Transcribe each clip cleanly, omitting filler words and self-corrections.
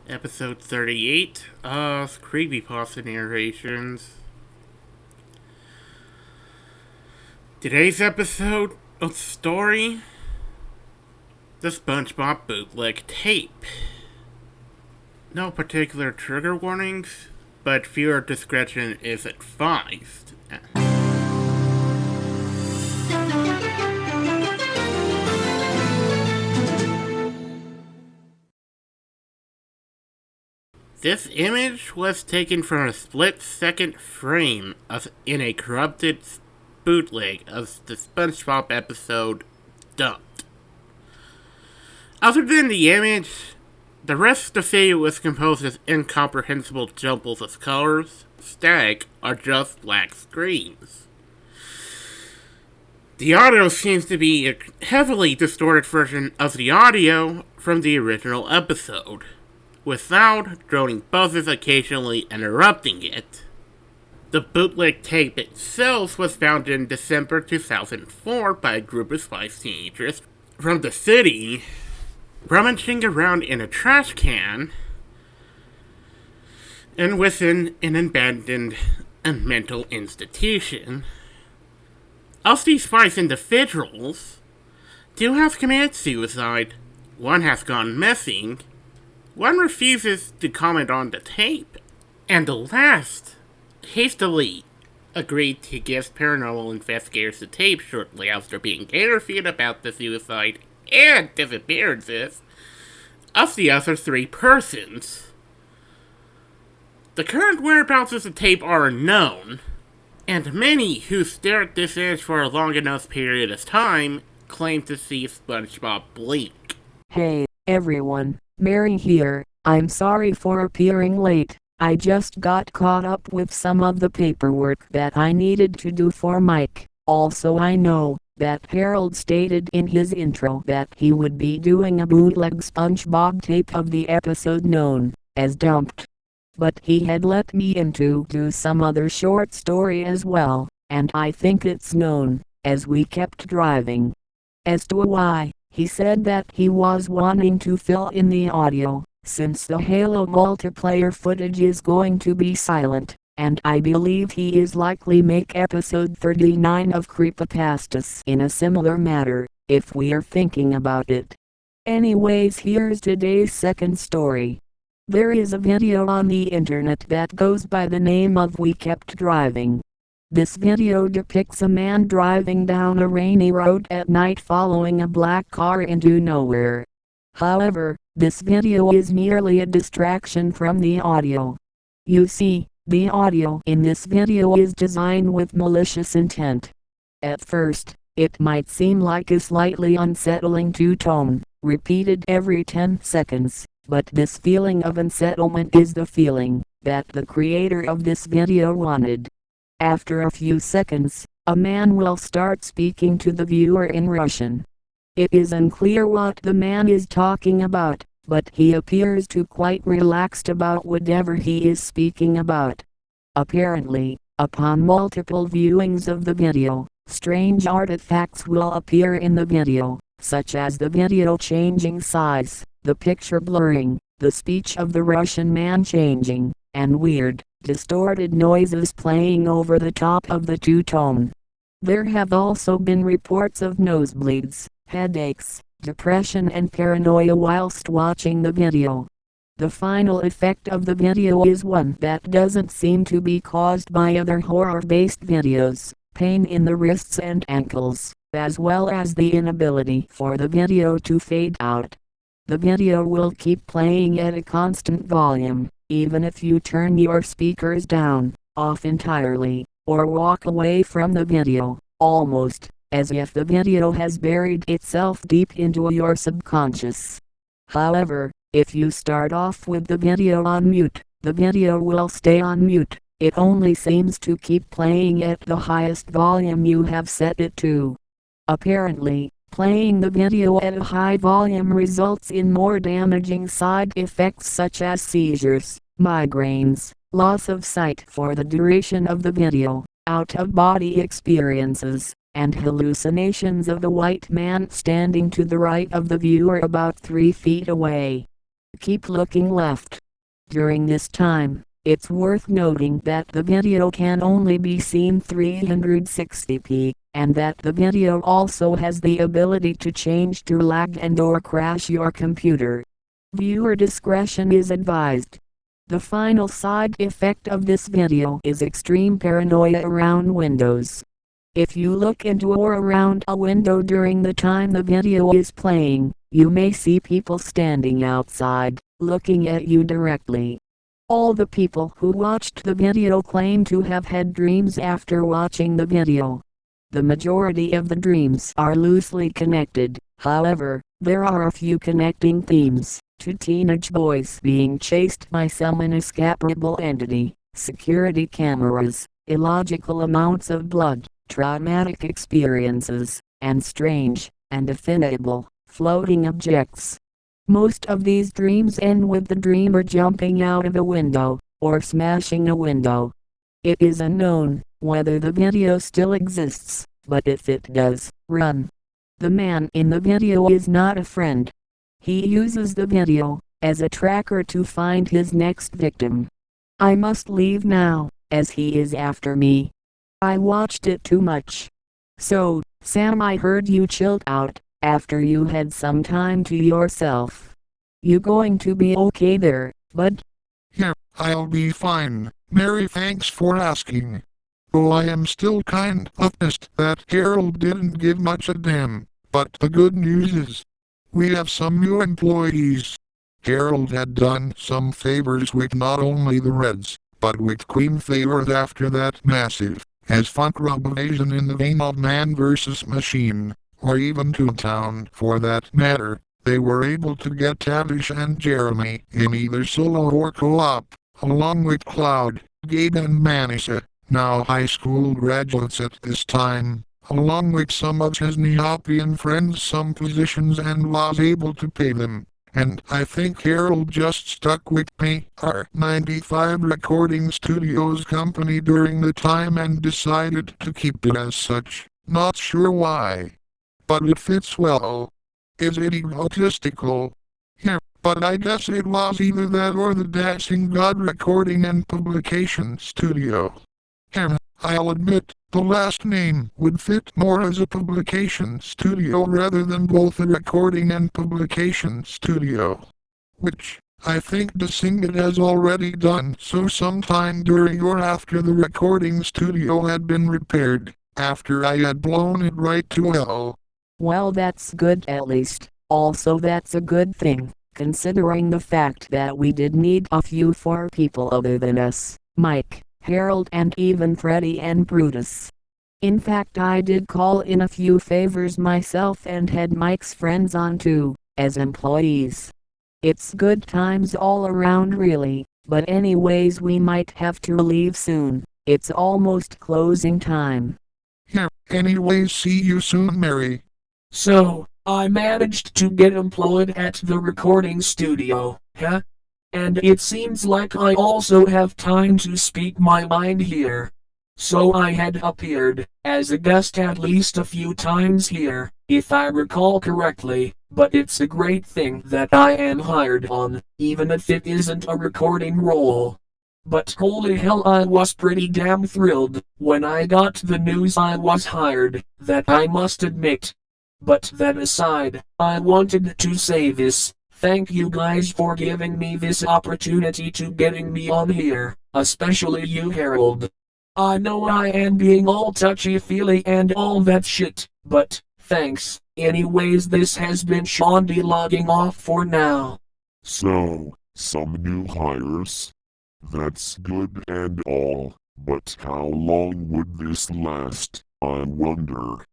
Episode 38 of Creepypasta narrations. Today's episode of story: the Spongebob Bootleg tape. No particular trigger warnings, but viewer discretion is advised. This image was taken from a split-second frame in a corrupted bootleg of the Spongebob episode Dumped. Other than the image, the rest of the video was composed of incomprehensible jumbles of colors, static, or just black screens. The audio seems to be a heavily distorted version of the audio from the original episode, with loud, droning buzzes occasionally interrupting it. The bootleg tape itself was found in December 2004 by a group of 5 teenagers from the city, rummaging around in a trash can and within an abandoned mental institution. Of these 5 individuals, 2 have committed suicide, 1 has gone missing, 1 refuses to comment on the tape, and the last hastily agreed to give paranormal investigators the tape shortly after being interviewed about the suicide and disappearances of the other 3 persons. The current whereabouts of the tape are unknown, and many who stared at this image for a long enough period of time claim to see SpongeBob blink. Hey, everyone. Mary here. I'm sorry for appearing late. I just got caught up with some of the paperwork that I needed to do for Mike. Also, I know that Harold stated in his intro that he would be doing a bootleg SpongeBob tape of the episode known as Dumped. But he had let me in to do some other short story as well, and I think it's known as We Kept Driving. As to why, he said that he was wanting to fill in the audio, since the Halo multiplayer footage is going to be silent, and I believe he is likely make episode 39 of Creepypastas in a similar manner, if we're thinking about it. Anyways, here's today's second story. There is a video on the internet that goes by the name of We Kept Driving. This video depicts a man driving down a rainy road at night following a black car into nowhere. However, this video is merely a distraction from the audio. You see, the audio in this video is designed with malicious intent. At first, it might seem like a slightly unsettling two-tone, repeated every 10 seconds, but this feeling of unsettlement is the feeling that the creator of this video wanted. After a few seconds, a man will start speaking to the viewer in Russian. It is unclear what the man is talking about, but he appears to quite relaxed about whatever he is speaking about. Apparently, upon multiple viewings of the video, strange artifacts will appear in the video, such as the video changing size, the picture blurring, the speech of the Russian man changing, and weird, distorted noises playing over the top of the two-tone. There have also been reports of nosebleeds, headaches, depression and paranoia whilst watching the video. The final effect of the video is one that doesn't seem to be caused by other horror-based videos: pain in the wrists and ankles, as well as the inability for the video to fade out. The video will keep playing at a constant volume, even if you turn your speakers down, off entirely, or walk away from the video, almost as if the video has buried itself deep into your subconscious. However, if you start off with the video on mute, the video will stay on mute. It only seems to keep playing at the highest volume you have set it to. Apparently, playing the video at a high volume results in more damaging side effects such as seizures, migraines, loss of sight for the duration of the video, out-of-body experiences, and hallucinations of a white man standing to the right of the viewer about 3 feet away. Keep looking left. During this time, it's worth noting that the video can only be seen 360p, and that the video also has the ability to change to lag and or crash your computer. Viewer discretion is advised. The final side effect of this video is extreme paranoia around windows. If you look into or around a window during the time the video is playing, you may see people standing outside, looking at you directly. All the people who watched the video claim to have had dreams after watching the video. The majority of the dreams are loosely connected, however, there are a few connecting themes to teenage boys being chased by some inescapable entity, security cameras, illogical amounts of blood, traumatic experiences, and strange, and indefinable, floating objects. Most of these dreams end with the dreamer jumping out of a window, or smashing a window. It is unknown whether the video still exists, but if it does, run. The man in the video is not a friend. He uses the video as a tracker to find his next victim. I must leave now, as he is after me. I watched it too much. So, Sam, I heard you chilled out after you had some time to yourself. You going to be okay there, bud? Yeah, I'll be fine, Mary, thanks for asking. Though I am still kind of pissed that Harold didn't give much a damn, but the good news is, we have some new employees. Harold had done some favors with not only the Reds, but with Queen favors after that massive, as funk rub evasion in the vein of Man vs. Machine, or even Toontown for that matter. They were able to get Tavish and Jeremy in either solo or co-op, along with Cloud, Gabe and Manisha, now high school graduates at this time, along with some of his Neopian friends some positions and was able to pay them. And I think Harold just stuck with BakerRay95 Recording Studios company during the time and decided to keep it as such. Not sure why. But it fits well. Is it egotistical? Yeah, but I guess it was either that or the Dassinggod Recording and Publication Studio. I'll admit, the last name would fit more as a publication studio rather than both a recording and publication studio. Which, I think Dassinggod has already done so sometime during or after the recording studio had been repaired, after I had blown it right to hell. Well, that's good at least. Also, that's a good thing, considering the fact that we did need a few for people other than us, Mike, Harold and even Freddy and Brutus. In fact, I did call in a few favors myself and had Mike's friends on too, as employees. It's good times all around really, but anyways we might have to leave soon. It's almost closing time. Yeah, anyways, see you soon, Mary. So, I managed to get employed at the recording studio, huh? And it seems like I also have time to speak my mind here. So I had appeared as a guest at least a few times here, if I recall correctly, but it's a great thing that I am hired on, even if it isn't a recording role. But holy hell, I was pretty damn thrilled when I got the news I was hired, that I must admit. But that aside, I wanted to say this. Thank you guys for giving me this opportunity to getting me on here, especially you, Harold. I know I am being all touchy-feely and all that shit, but thanks. Anyways, this has been Shaundi logging off for now. So, some new hires? That's good and all, but how long would this last, I wonder?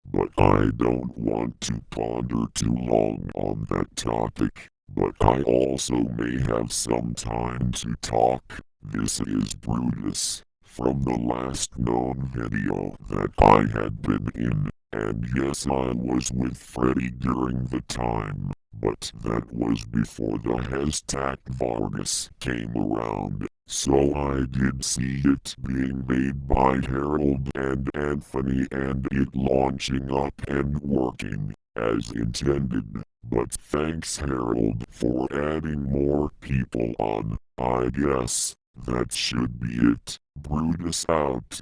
But I don't want to ponder too long on that topic, but I also may have some time to talk. This is Brutus, from the last known video that I had been in, and yes, I was with Freddy during the time, but that was before the hashtag Vargas came around. So I did see it being made by Harold and Anthony and it launching up and working. as intended, but thanks Harold for adding more people on. I guess that should be it. Brutus out.